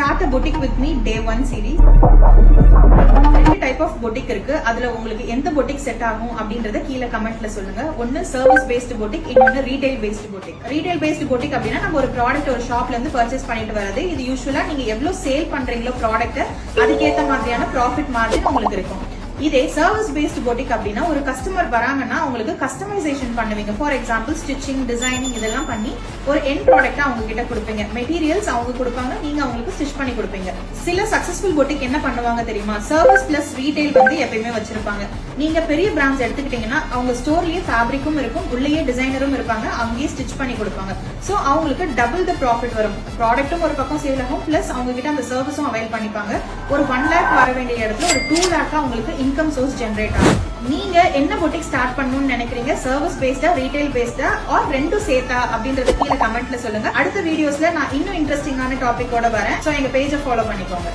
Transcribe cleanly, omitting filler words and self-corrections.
Start a Boutique with Me Day 1 series. ரெண்டு type of boutique இருக்கு. அதுல உங்களுக்கு எந்த பொட்டிக் செட் ஆகும் அப்படின்றத கீழே கமெண்ட்ல சொல்லுங்க. ஒன்னு சர்வீஸ் பேஸ்ட் பொட்டிக், இன்னொன்னு retail based boutique. Retail based boutique அப்படின்னா நம்ம ஒரு ப்ராடக்ட் ஒரு ஷாப்ல இருந்து பர்ச்சேஸ் பண்ணிட்டு வரது. இது யூஸ்வலா நீங்க எவ்வளவு சேல் பண்றீங்களோ ப்ராடக்ட் அதுக்கேற்ற மாதிரியான ப்ராஃபிட் மார்ஜின் உங்களுக்கு இருக்கும். இதே சர்வீஸ் பேஸ்ட் பொட்டிக் அப்படின்னா ஒரு கஸ்டமர் வராங்கன்னா அவங்களுக்கு கஸ்டமைசேஷன் பண்ணுவீங்க. ஃபார் எக்ஸாம்பிள் ஸ்டிச்சிங், டிசைனிங் இதெல்லாம் பண்ணி ஒரு எண்ட் ப்ராடக்ட் அவங்க கிட்ட கொடுப்பீங்க. மெட்டீரியல்ஸ் அவங்க கொடுப்பாங்க, நீங்க அவங்களுக்கு ஸ்டிச் பண்ணி கொடுப்பீங்க. சில சக்சஸ்ஃபுல் பொட்டிக் என்ன பண்ணுவாங்க தெரியுமா? சர்வீஸ் பிளஸ் ரீட்டைல் வந்து எப்பயுமே வச்சிருப்பாங்க. நீங்க பெரிய பிராண்ட்ஸ் எடுத்துக்கிட்டீங்கன்னா அவங்க ஸ்டோர்லயே ஃபேப்ரிக்கும் இருக்கும், உள்ளேயே டிசைனரும் இருப்பாங்க, அங்கேயே ஸ்டிச் பண்ணி கொடுப்பாங்க. சோ அவங்களுக்கு டபுள் த ப்ராஃபிட் வரும். ப்ராடக்ட்டும் ஒரு பக்கம் சேல் ஆகும், பிளஸ் அவங்க கிட்ட அந்த சர்வீஸும் அவைல் பண்ணிப்பாங்க. ஒரு 1 lakh வர வேண்டிய இடத்துல ஒரு 2 lakh அவங்களுக்கு இன்கம் சோர்ஸ் ஜெனரேட் ஆகும். நீங்க என்ன பொட்டிக் ஸ்டார்ட் பண்ணணும்னு நினைக்கிறீங்க? சர்வீஸ் பேஸ்டா, ரீட்டைல் பேஸ்டா, ஆர் ரெண்டும் சேர்த்தா அப்படின்றத கீழே கமெண்ட்ல சொல்லுங்க. அடுத்த வீடியோஸ்ல நான் இன்னும் இன்ட்ரெஸ்டிங்கான டாபிக்கோட வரேன். சோ எங்க பேஜை ஃபாலோ பண்ணிக்கோங்க.